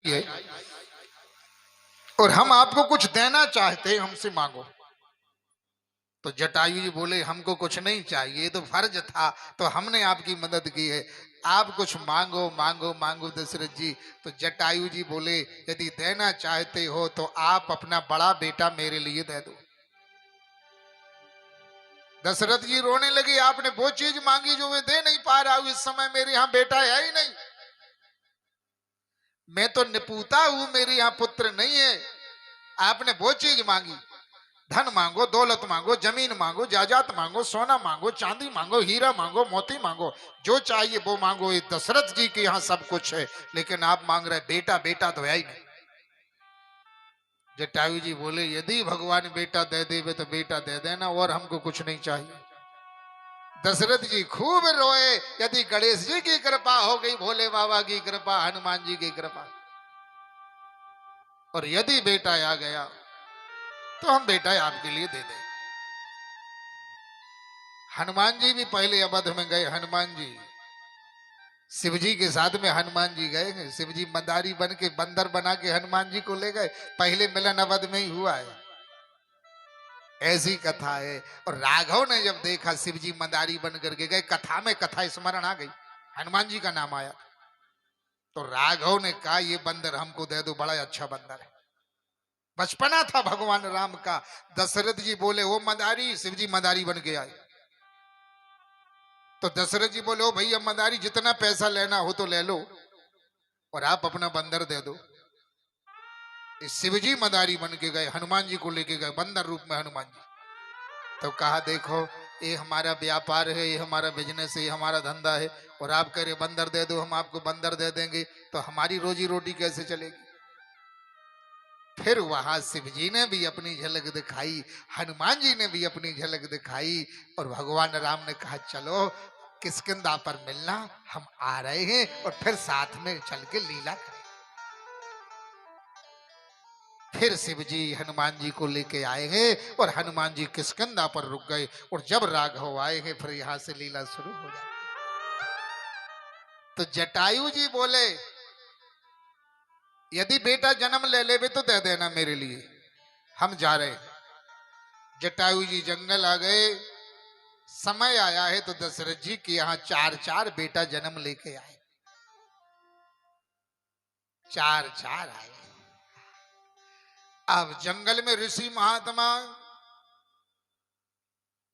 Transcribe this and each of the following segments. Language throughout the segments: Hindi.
ये और हम आपको कुछ देना चाहते हैं, हमसे मांगो। तो जटायु जी बोले हमको कुछ नहीं चाहिए, तो फर्ज था, तो हमने आपकी मदद की है, आप कुछ मांगो मांगो मांगो दशरथ जी। तो जटायु जी बोले यदि देना चाहते हो तो आप अपना बड़ा बेटा मेरे लिए दे दो। दशरथ जी रोने लगे, आपने वो चीज मांगी जो मैं दे नहीं पा रहा हूं, इस समय मेरे यहां बेटा है ही नहीं, मैं तो निपूता हूं, मेरे यहां पुत्र नहीं है। आपने वो चीज मांगी, धन मांगो, दौलत मांगो, जमीन मांगो, जायदाद मांगो, सोना मांगो, चांदी मांगो, हीरा मांगो, मोती मांगो, जो चाहिए वो मांगो। ये दशरथ जी के यहाँ सब कुछ है, लेकिन आप मांग रहे बेटा, बेटा तो है ही नहीं। जटायु जी बोले यदि भगवान बेटा दे देवे तो बेटा दे देना, और हमको कुछ नहीं चाहिए। दशरथ जी खूब रोए, यदि गणेश जी की कृपा हो गई, भोले बाबा की कृपा, हनुमान जी की कृपा, और यदि बेटा आ गया तो हम बेटा आपके लिए दे दें। हनुमान जी भी पहले अवध में गए। हनुमान जी शिवजी के साथ में हनुमान जी गए, शिवजी मदारी बन के बंदर बना के हनुमान जी को ले गए। पहले मिलन अवध में ही हुआ है, ऐसी कथा है। और राघव ने जब देखा शिवजी मदारी बन करके गए, कथा में कथा स्मरण आ गई, हनुमान जी का नाम आया, तो राघव ने कहा ये बंदर हमको दे दो, बड़ा अच्छा बंदर है। बचपना था भगवान राम का। दशरथ जी बोले वो मदारी, शिवजी मदारी बन के आए। तो दशरथ जी बोले ओ भैया मदारी, जितना पैसा लेना हो तो ले लो, और आप अपना बंदर दे दो। शिवजी मदारी बन के गए, हनुमान जी को लेके गए बंदर रूप में हनुमान जी। तो कहा देखो ये हमारा व्यापार है, ये हमारा बिजनेस है, ये हमारा धंधा है, और आप कह रहे बंदर दे दो, हम आपको बंदर दे देंगे, तो हमारी रोजी रोटी कैसे चलेगी। फिर वहां शिवजी ने भी अपनी झलक दिखाई, हनुमान जी ने भी अपनी झलक दिखाई, और भगवान राम ने कहा चलो किष्किंधा पर मिलना, हम आ रहे हैं, और फिर साथ में चल के लीला करें। फिर शिवजी हनुमान जी को लेके आए हैं, और हनुमान जी किष्किंधा पर रुक गए, और जब राघव आए हैं फिर यहां से लीला शुरू हो जाती। तो जटायु जी बोले यदि बेटा जन्म ले लेवे तो दे देना मेरे लिए, हम जा रहे। जटायु जी जंगल आ गए, समय आया है तो दशरथ जी के यहां चार चार बेटा जन्म लेके आए, चार चार आए। अब जंगल में ऋषि महात्मा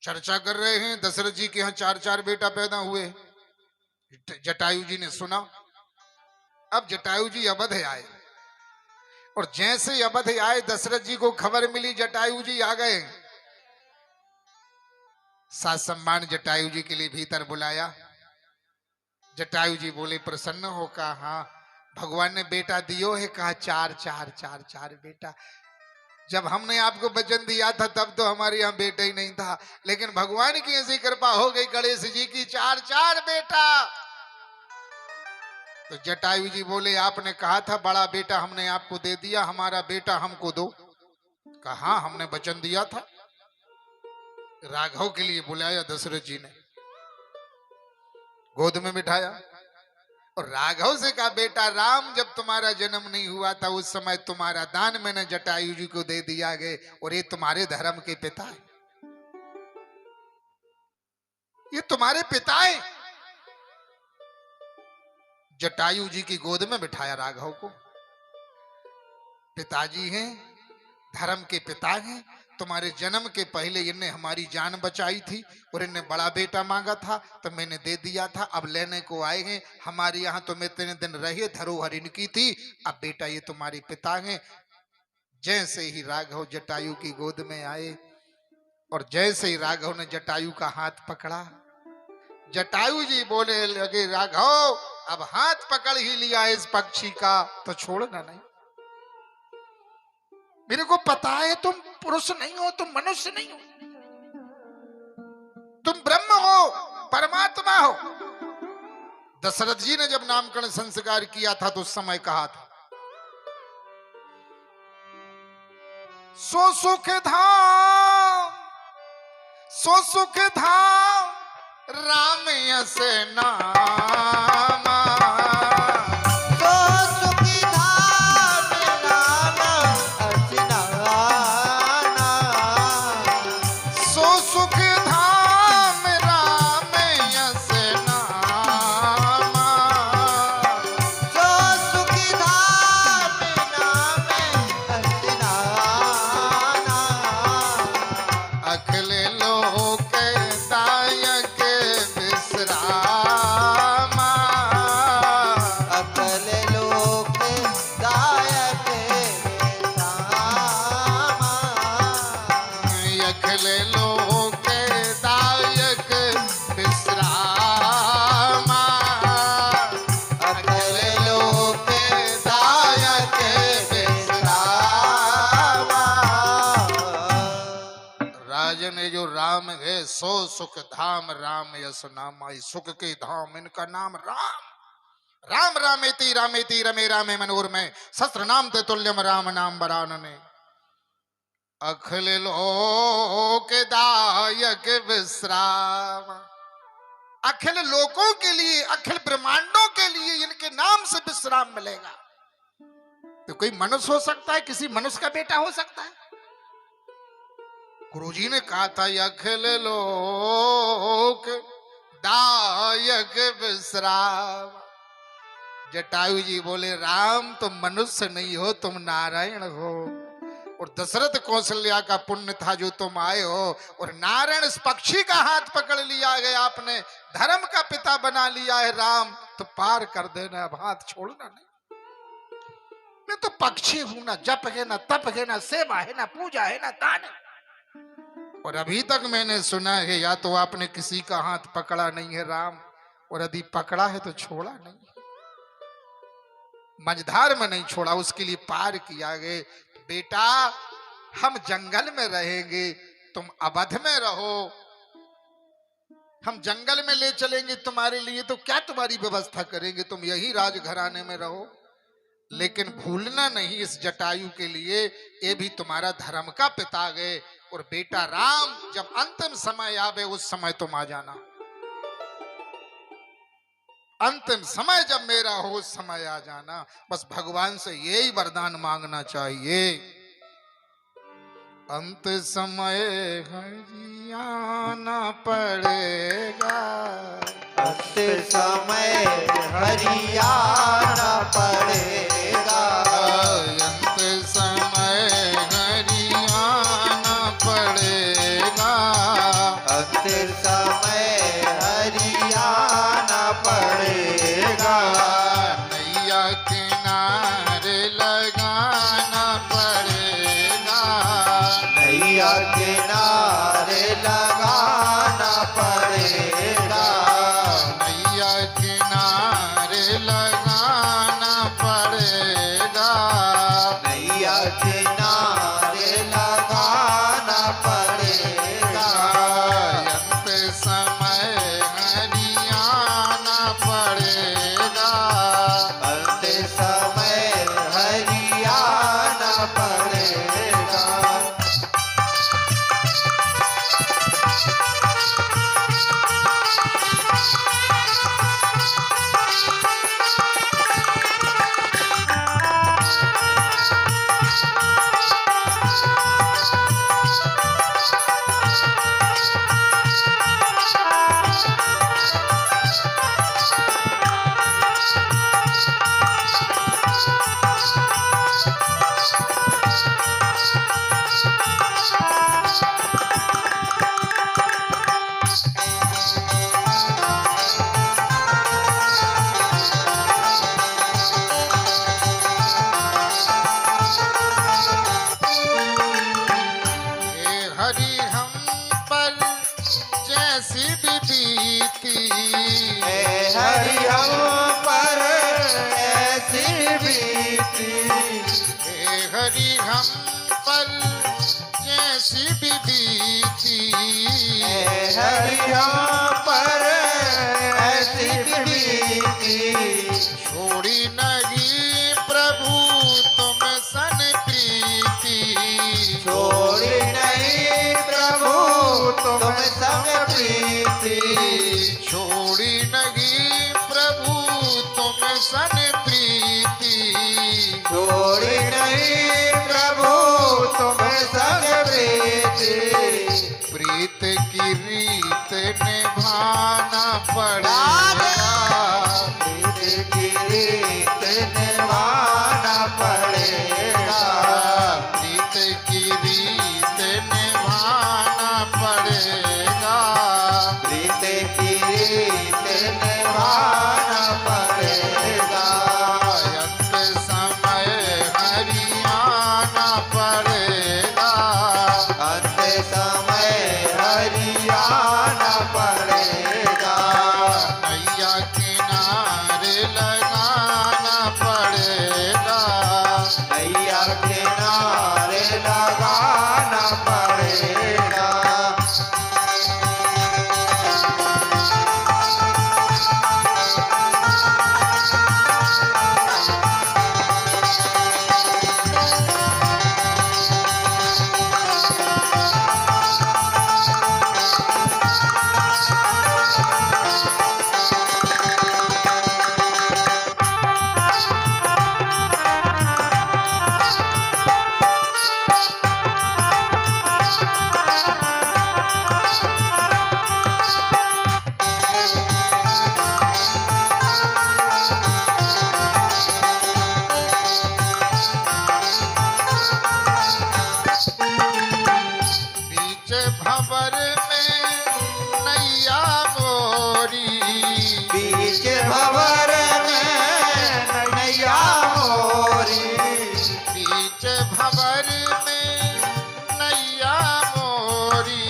चर्चा कर रहे हैं, दशरथ जी के यहां चार चार बेटा पैदा हुए। जटायु जी ने सुना। अब जटायु जी अवध आए, और जैसे अवध आए दशरथ जी को खबर मिली जटायु जी आ गए। सात सम्मान जटायु जी के लिए भीतर बुलाया। जटायु जी बोले प्रसन्न हो, कहा हाँ भगवान ने बेटा दियो है, कहा चार चार चार चार बेटा। जब हमने आपको वचन दिया था तब तो हमारे यहाँ बेटा ही नहीं था, लेकिन भगवान की ऐसी कृपा हो गई गणेश जी की, चार चार बेटा। तो जटायु जी बोले आपने कहा था बड़ा बेटा हमने आपको दे दिया, हमारा बेटा हमको दो। कहा हमने वचन दिया था। राघव के लिए बुलाया दशरथ जी ने, गोद में बिठाया, और राघव से कहा बेटा राम जब तुम्हारा जन्म नहीं हुआ था उस समय तुम्हारा दान मैंने जटायु जी को दे दिया गए, और ये तुम्हारे धर्म के पिता है, ये तुम्हारे पिता है। जटायु जी की गोद में बिठाया राघव को, पिताजी हैं, धर्म के पिता हैं, तुम्हारे जन्म के पहले इनने हमारी जान बचाई थी, और इनने बड़ा बेटा मांगा था तो मैंने दे दिया था, अब लेने को आए हैं, हमारे यहाँ तो मैं इतने दिन रहे, धरोहर इनकी थी, अब बेटा ये तुम्हारे पिता हैं। जैसे ही राघव जटायु की गोद में आए, और जैसे ही राघव ने जटायु का हाथ पकड़ा, जटायु जी बोले लगे राघव अब हाथ पकड़ ही लिया इस पक्षी का तो छोड़ना नहीं, मेरे को पता है तुम पुरुष नहीं हो, तुम मनुष्य नहीं हो, तुम ब्रह्म हो, परमात्मा हो। दशरथ जी ने जब नामकरण संस्कार किया था तो उस समय कहा था सो सुख धाम, सो सुख धाम राम यस नामा, सो सुख धाम राम है सो सुख धाम, राम यस नाम आई सुख के धाम, इनका नाम राम। राम रामेति रामेति रमे रामे मनोरमे, सहस्र नाम ते तुल्यम राम नाम वरानने। अखिल लोक दायक विश्राम, अखिल लोकों के लिए, अखिल ब्रह्मांडों के लिए इनके नाम से विश्राम मिलेगा। तो कोई मनुष्य हो सकता है, किसी मनुष्य का बेटा हो सकता है? गुरुजी ने कहा था अखिल लोक दायक विश्राम। जटायु जी बोले राम तुम मनुष्य नहीं हो, तुम नारायण हो। और दशरथ कौशल्या का पुण्य था जो तुम आए हो। और नारायण इस पक्षी का हाथ पकड़ लिया गया, आपने धर्म का पिता बना लिया है राम, तो पार कर देना, अब हाथ छोड़ना नहीं। मैं तो पक्षी हूं, ना जप है ना तप है ना सेवा है ना पूजा है ना दान है। और अभी तक मैंने सुना है या तो आपने किसी का हाथ पकड़ा नहीं है राम, और यदि पकड़ा है तो छोड़ा नहीं, मझधार में नहीं छोड़ा, उसके लिए पार किया गए। बेटा हम जंगल में रहेंगे, तुम अवध में रहो, हम जंगल में ले चलेंगे तुम्हारे लिए, तो क्या तुम्हारी व्यवस्था करेंगे, तुम यही राजघराने में रहो। लेकिन भूलना नहीं इस जटायु के लिए, ये भी तुम्हारा धर्म का पिता गए। और बेटा राम जब अंतिम समय आवे उस समय तुम आ जाना, अंतिम समय जब मेरा हो उस समय आ जाना। बस भगवान से यही वरदान मांगना चाहिए। अंत समय हरियाना पड़ेगा, अंत समय हरियाना पड़ेगा, अंत समय हरियाना पड़ेगा, अंत समय हरियाना पड़ेगा, नैया किनारे लगाना पड़ेगा, नैया किनारे लगाना पड़ेगा, नैया किनारे लगाना पड़ेगा, नैया किनारे लगाना पड़ेगा, अंत समय हरियाना पड़ेगा, अंत समय हरियाना पड़ेगा। हरि हम पर जैसी भी बीती, हरि हम पर ऐसी बीती, हरि हम पर जैसी भी बीती, हरि हम पर ऐसी बीती, छोड़ी नहीं प्रभु तुम सन प्रीति, छोड़ी नहीं प्रभु तुम संग प्रीति, छोड़ी नहीं प्रभु तुम सन प्रीति, छोड़ी नहीं प्रभु तुम संग प्रीति, प्रीत की रीत निभाना पड़ेगा, प्रीत की रीत निभाना पड़ेगा, प्रीत की रीत निभाना पड़ेगा, प्रीत की रीत निभाना पड़ेगा, अंत समय हरियाना पड़ेगा, अंत समय हरियाना पड़ेगा, भंवर में नैया मोरी,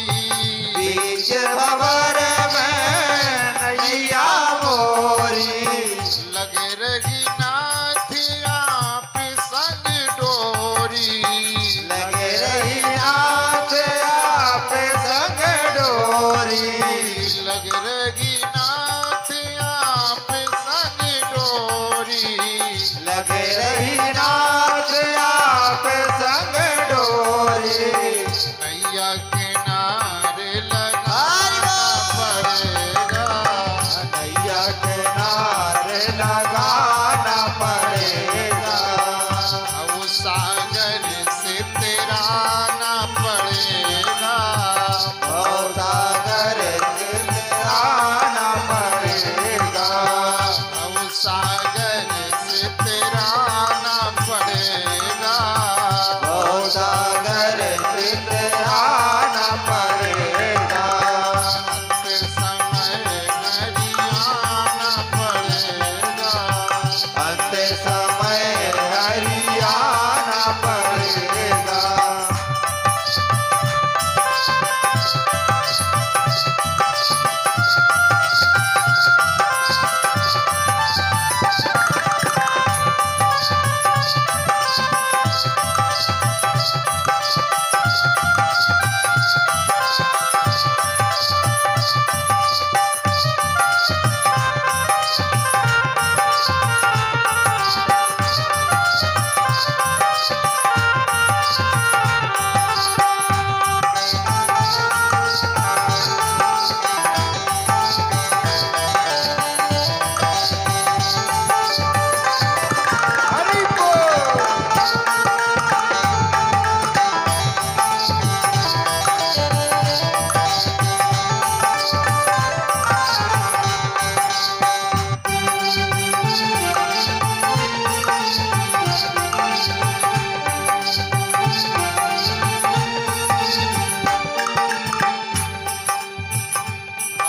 बीच भंवर में नैया मोरी, लगे रही नाथ आप संग डोरी, लगे रही नाथ आप संग डोरी, लगे रही नाथ आप संग डोरी, लगे रही नाथ आप संग डोरी, नैया किनारे लगाना पड़ेगा, नैया किनारे लगाना पड़ेगा, अब सागर से तेरा ना पड़ेगा, और सागर से आना पड़ेगा, अब सागर से तेरा ना पड़ेगा, और सागर से आना पड़ेगा, अंत समय हरियाणा पड़ेगा, अंत समय हरियाणा पड़ेगा, हरि बोल।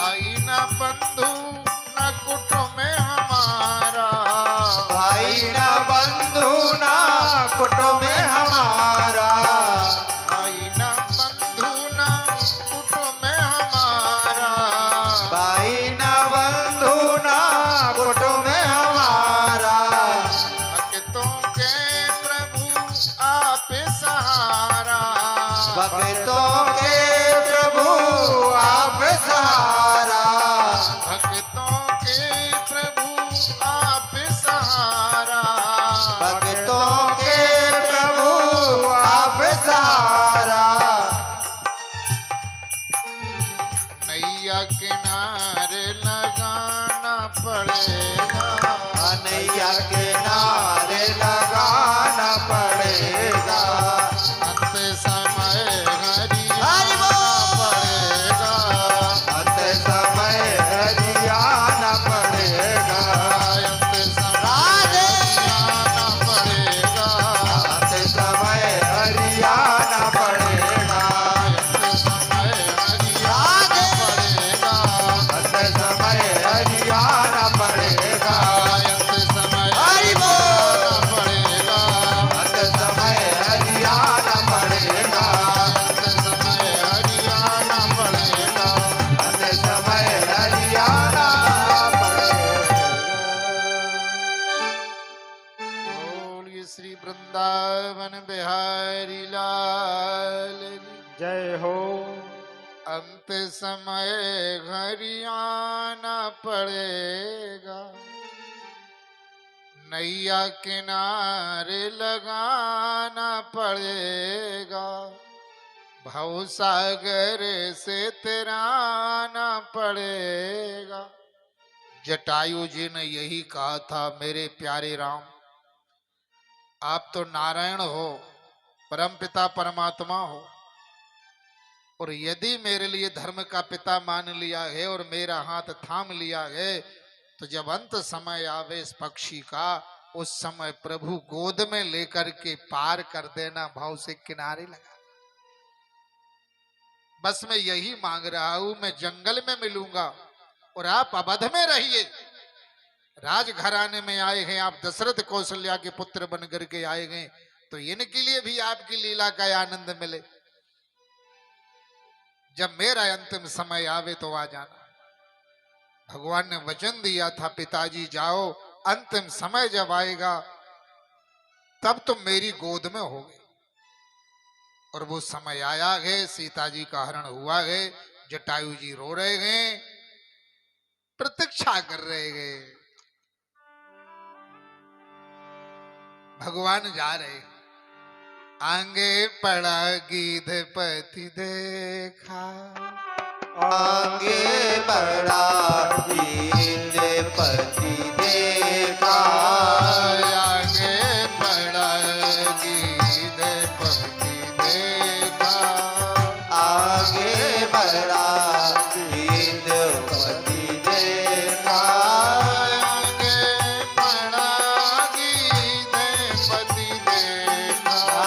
आई ना बंधु न कुटुंब हमारा, भाई ना बंधु ना कुटुंब हमारा, आई ना बंधु न कुटुंब हमारा, भाई ना बंधु ना कुटुंब हमारा, भक्तों के प्रभु आप सहारा, भक्तों के प्रभु आप सहारा, भक्तों के प्रभु आप सहारा, भक्तों के प्रभु आप सहारा, नैया किनारे लगाना पड़ेगा, नैया किनारे लगाना पड़ेगा, अंत समय हरियाणा हरि बोल। पड़ेगा, अंत समय हरियाणा पड़ेगा, अंत समय राधे। हरियाणा पड़ेगा, अंत समय हरियाणा पड़ेगा, अंत समय हरियाणा पड़ेगा, अंत समय हरियाणा पड़ेगा, अंत समय हरि बोल। पड़ेगा, अंत समय हरियाणा पड़ेगा, अंत समय हरियाणा पड़ेगा, अंत समय हरियाणा पड़ेगा। बोलिए श्री वृंदावन बिहारी लाल की। जय हो। अंत समय हरियाणा पड़ेगा, नैया किनारे लगाना पड़ेगा, भव सागर से तैराना पड़ेगा। जटायु जी ने यही कहा था, मेरे प्यारे राम, आप तो नारायण हो, परमपिता परमात्मा हो, और यदि मेरे लिए धर्म का पिता मान लिया है और मेरा हाथ थाम लिया है, तो जब अंत समय आवे इस पक्षी का, उस समय प्रभु गोद में लेकर के पार कर देना, भाव से किनारे लगा। बस मैं यही मांग रहा हूं, मैं जंगल में मिलूंगा और आप अवध में रहिए। राजघराने में आए हैं आप, दशरथ कौशल्या के पुत्र बन करके आए हैं, तो इनके लिए भी आपकी लीला का आनंद मिले। जब मेरा अंतिम समय आवे तो आ जाना। भगवान ने वचन दिया था, पिताजी जाओ, अंतिम समय जब आएगा तब तुम मेरी गोद में होगे। और वो समय आया है, सीता जी का हरण हुआ है, जटायु जी रो रहे हैं, प्रतीक्षा कर रहे हैं। भगवान जा रहे, आगे पड़ा गिद्धपति देखा, आगे बढ़ा गिद्धपति देखा, आगे पड़ा गिद्धपति देखा, आगे बढ़ा गिद्धपति देखा, आगे पड़ा गिद्धपति देखा,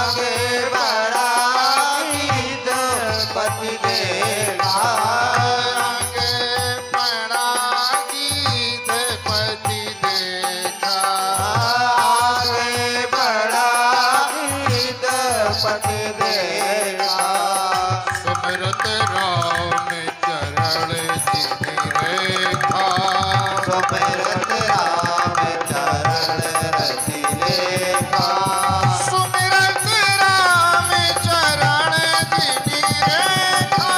आगे बढ़ा गिद्धपति देखा, आगे पड़ा गिद्धपति देखा, आगे बढ़ा गिद्धपति देखा, सुमिरत राम चरण जिनि रेखा, सुमिरत राम चरण रति रेखा, सुमिरत राम चरण जिनि रेखा।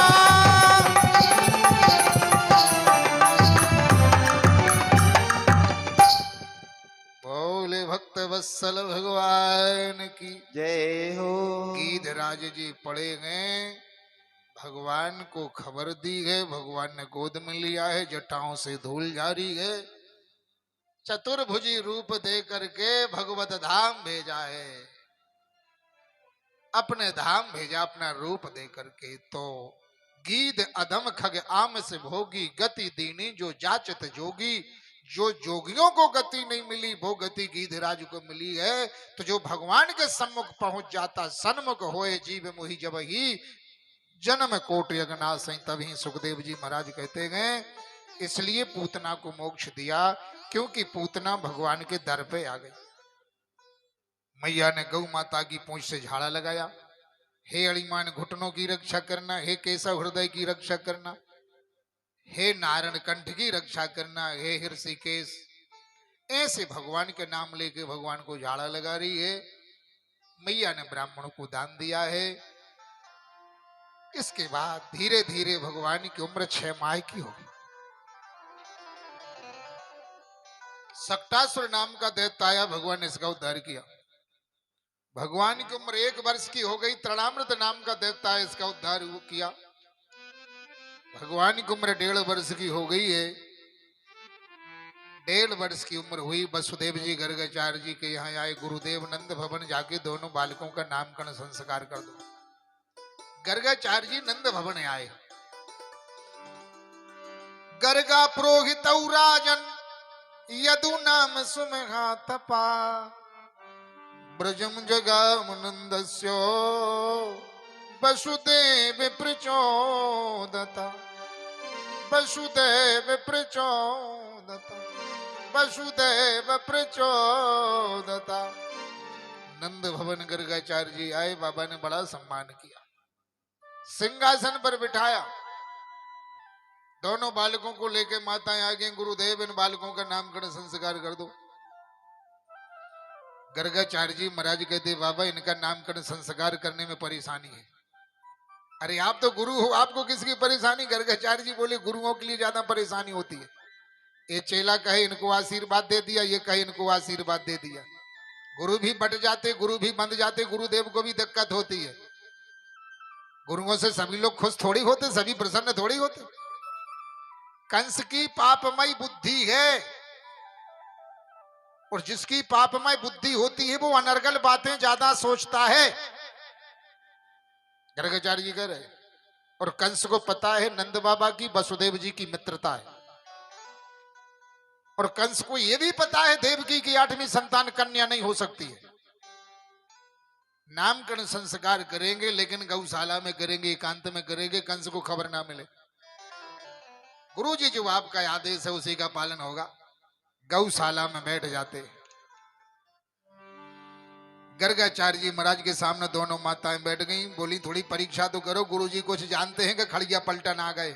बोले भक्त वत्सल भगवान की जय हो। गीधराज जी पड़े हैं, भगवान को खबर दी है, भगवान ने गोद में लिया है, जटाओं से धूल जारी है, चतुर्भुजी रूप दे करके भगवत धाम भेजा है, अपने धाम भेजा अपना रूप दे करके। तो गीध अधम खग आम से भोगी, गति दीनी जो जाचत जोगी। जो जोगियों को गति नहीं मिली वो गति गीधराज को मिली है। तो जो भगवान के सम्मुख पहुंच जाता, सन्मुख होए जीव मोहि जब ही, जन्म कोटि अगनासई। तभी सुखदेव जी महाराज कहते हैं, इसलिए पूतना को मोक्ष दिया, क्योंकि पूतना भगवान के दर पे आ गई। मैया ने गौ माता की पूंछ से झाड़ा लगाया, हे अणिमान घुटनों की रक्षा करना, हे केशव हृदय की रक्षा करना, हे नारायण कंठ की रक्षा करना, हे ऋषिकेश। ऐसे भगवान के नाम लेके भगवान को झाड़ा लगा रही है। मैया ने ब्राह्मणों को दान दिया है। इसके बाद धीरे धीरे भगवान की उम्र 6 माह की होगी। सक्टासुर नाम का दैत्य आया, भगवान ने इसका उद्धार किया। भगवान की उम्र 1 वर्ष की हो गई, तृणामृत नाम का दैत्य आया, इसका उद्धार किया। भगवान की उम्र 1.5 वर्ष की हो गई है। 1.5 वर्ष की उम्र हुई, वसुदेव जी गर्गाचार्य जी के यहाँ आए, गुरुदेव नंद भवन जाके दोनों बालकों का नामकरण संस्कार कर दो। गर्गाचार्य जी नंद भवन आए। गर्गा पुरोहित राजन यदु नाम सुमहा तपा, ब्रजम जगाम नंदस्यो वसुदेव प्रचोदता, वसुदेव प्रचोदता, वसुदेव प्रचोदता। नंद भवन गर्गाचार्य जी आए, बाबा ने बड़ा सम्मान किया, सिंहासन पर बिठाया। दोनों बालकों को लेके माताएं आ गई, गुरुदेव इन बालकों का नामकरण संस्कार कर दो। गर्गाचार्य जी महाराज कहते, बाबा इनका नामकरण संस्कार करने में परेशानी है। अरे आप तो गुरु हो, आपको किसकी परेशानी? गर्गाचार्य जी बोले, गुरुओं के लिए ज्यादा परेशानी होती है। ये चेला कहे इनको आशीर्वाद दे दिया, ये कहे इनको आशीर्वाद दे दिया। गुरु भी बट जाते, गुरु भी बंध जाते, गुरुदेव को भी दिक्कत होती है। गुरुओं से सभी लोग खुश थोड़ी होते, सभी प्रसन्न थोड़ी होते। कंस की पापमय बुद्धि है, और जिसकी पापमय बुद्धि होती है वो अनर्गल बातें ज्यादा सोचता है। गर्गाचार्य जी कह रहे, और कंस को पता है नंद बाबा की वसुदेव जी की मित्रता है, और कंस को यह भी पता है देवकी की 8वीं संतान कन्या नहीं हो सकती है। नामकरण संस्कार करेंगे लेकिन गौशाला में करेंगे, एकांत में करेंगे, कंस को खबर ना मिले। गुरुजी जो आपका आदेश है उसी का पालन होगा। गौशाला में बैठ जाते, गर्गाचार्य जी महाराज के सामने दोनों माताएं बैठ गईं, बोली थोड़ी परीक्षा तो करो, गुरुजी कुछ जानते हैं कि खड़िया पलटन आ गए,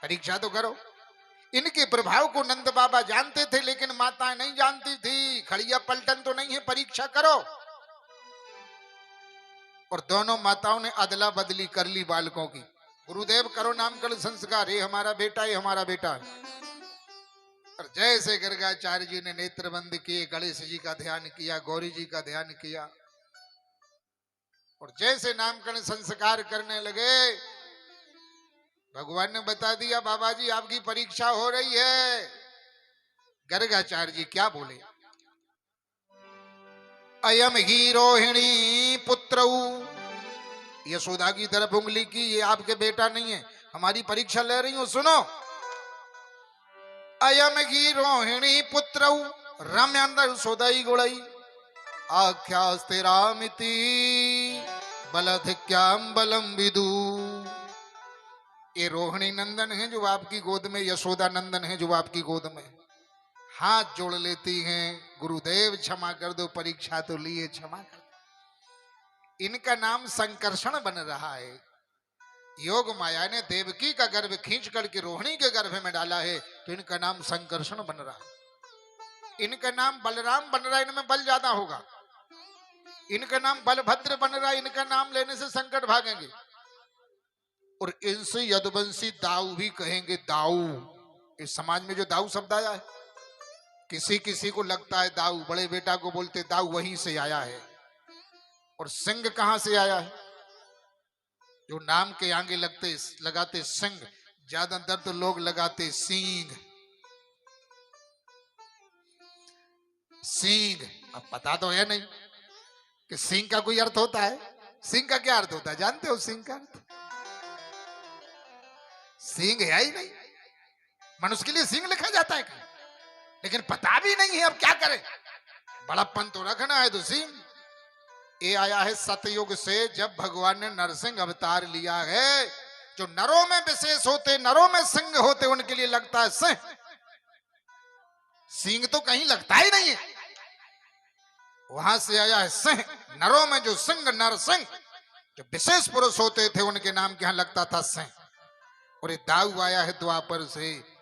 परीक्षा तो करो। इनके प्रभाव को नंद बाबा जानते थे, लेकिन माताएं नहीं जानती थी, खड़िया पलटन तो नहीं है, परीक्षा करो। और दोनों माताओं ने अदला बदली कर ली बालकों की। गुरुदेव करो नामकरण संस्कार, ये हमारा बेटा, ये हमारा बेटा। और जैसे गर्गाचार्य जी ने नेत्र बंद किए, गणेश जी का ध्यान किया, गौरी जी का ध्यान किया, और जैसे नामकरण संस्कार करने लगे, भगवान ने बता दिया बाबा जी आपकी परीक्षा हो रही है। गर्गाचार्य जी क्या बोले, अयम ही रोहिणी पुत्र, यशोदा की तरफ उंगली की, ये आपके बेटा नहीं है, हमारी परीक्षा ले रही हूं, सुनो। अयम ही रोहिणी पुत्र रम्य सोदई गुड़ई आख्यास्ते रामिति बलधिक्याम बलम विदु। ये रोहिणी नंदन है जो आपकी गोद में, यशोदा नंदन है जो आपकी गोद में। हाथ जोड़ लेती हैं, गुरुदेव क्षमा कर दो, परीक्षा तो लिए, क्षमा कर दो। इनका नाम संकर्षण बन रहा है। योग माया ने देवकी का गर्भ खींच करके रोहिणी के गर्भ में डाला है, तो इनका नाम संकर्षण बन रहा है। इनका नाम बलराम बन रहा है, इनमें बल ज्यादा होगा। इनका नाम बलभद्र बन रहा है, इनका नाम लेने से संकट भागेंगे। और इनसे यदुवंशी दाऊ भी कहेंगे, दाऊ। इस समाज में जो दाऊ शब्द आया है, किसी किसी को लगता है दाऊ, बड़े बेटा को बोलते दाऊ, वहीं से आया है। और सिंह कहां से आया है? जो नाम के आगे लगाते सिंह, ज्यादातर तो लोग लगाते सींग। सींग, अब पता तो है नहीं कि सिंह का कोई अर्थ होता है। सिंह का क्या अर्थ होता है, जानते हो सिंह का अर्थ? सिंह है ही नहीं, मनुष्य के लिए सिंह लिखा जाता है क्या? लेकिन पता भी नहीं है, अब क्या करें, बड़प्पन तो रखना है तो सिंह। ये आया है सतयुग से, जब भगवान ने नरसिंह अवतार लिया है। जो नरों में विशेष होते, नरों में सिंह होते, उनके लिए लगता है सिंह। सिंह तो कहीं लगता ही नहीं है, वहां से आया है सिंह। नरों में जो सिंह, नरसिंह, जो विशेष पुरुष होते थे, उनके नाम के यहां लगता था सिंह। और ये दाऊ आया है द्वापर से,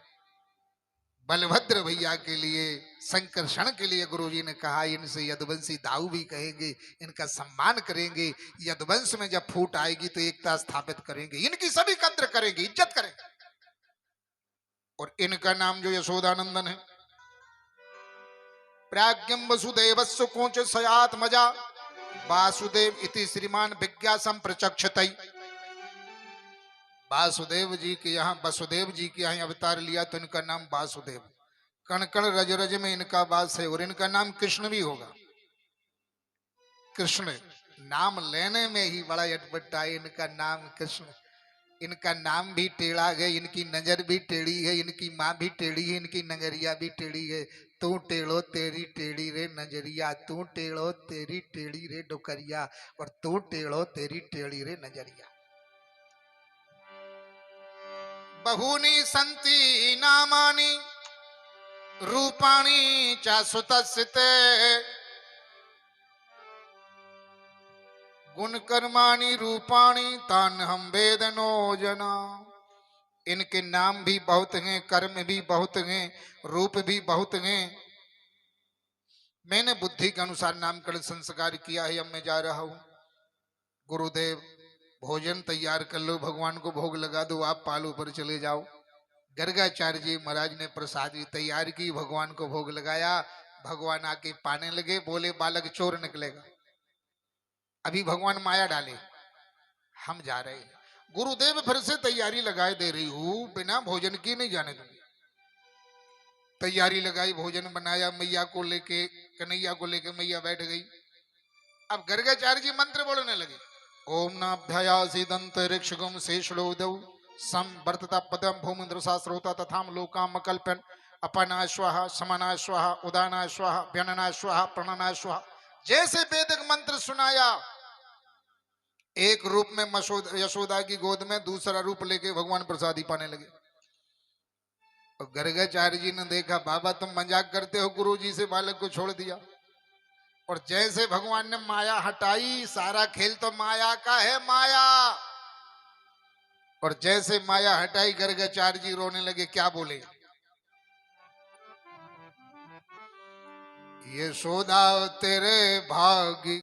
बलभद्र भैया के लिए, संकर्षण के लिए। गुरुजी ने कहा इनसे यदुवंशी दाऊ भी कहेंगे, इनका सम्मान करेंगे। यदुवंश में जब फूट आएगी तो एकता स्थापित करेंगे, इनकी सभी कद्र करेंगे, इज्जत करेंगे। और इनका नाम जो यशोदानंदन है, प्राज्ञम वसुदेवस्य कोच सयात मजा वासुदेव इति श्रीमान विज्ञासम प्रचक्षतई। वासुदेव जी के यहाँ, वसुदेव जी के यहाँ अवतार लिया तो इनका नाम वासुदेव। कण कण रज रज में इनका वास है। और इनका नाम कृष्ण भी होगा। कृष्ण नाम लेने में ही बड़ा अटपटा है, इनका नाम कृष्ण। इनका नाम भी टेढ़ा है, इनकी नजर भी टेढ़ी है, इनकी माँ भी टेढ़ी है, इनकी नजरिया भी टेढ़ी है। तू टेढ़ो तेरी टेढ़ी रे नजरिया, तू टेढ़ो तेरी टेढ़ी रे डुकरिया, और तू टेढ़ो तेरी टेढ़ी रे नजरिया। बहूनि संति नामानि रूपाणि च सुतस्ते गुण कर्माणि रूपाणि तान हम वेदनो जना। इनके नाम भी बहुत हैं, कर्म भी बहुत हैं, रूप भी बहुत हैं। मैंने बुद्धि के अनुसार नामकरण संस्कार किया है, अब मैं जा रहा हूं। गुरुदेव भोजन तैयार कर लो, भगवान को भोग लगा दो, आप पालू पर चले जाओ। गर्गाचार्य जी महाराज ने प्रसाद तैयार की, भगवान को भोग लगाया। भगवान आके पाने लगे, बोले बालक चोर निकलेगा, अभी भगवान माया डाले, हम जा रहे हैं। गुरुदेव फिर से तैयारी लगाए, दे रही हूं, बिना भोजन की नहीं जाने दूंगी। तैयारी लगाई, भोजन बनाया, मैया को लेके, कन्हैया को लेके मैया बैठ गई। अब गर्गाचार्य जी मंत्र बोलने लगे, ओम नाभ्यासीदंतरिक्षगुम शेषलोदौ संवर्तता पदम भूमिन्द्र शास्त्रोता तथाम लोकाम कल्पन अपना स्वाहा समना स्वाहा उदाना स्वाहा व्यनना स्वाहा प्रणना स्वाहा। जैसे वैदिक मंत्र सुनाया, एक रूप में यशोदा की गोद में, दूसरा रूप लेके भगवान प्रसादी पाने लगे। और गर्गाचार्य जी ने देखा, बाबा तुम मजाक करते हो, गुरु जी से बालक को छोड़ दिया। और जैसे भगवान ने माया हटाई, सारा खेल तो माया का है, माया। और जैसे माया हटाई करके चार जी रोने लगे। क्या बोले? यशोदा तेरे भागी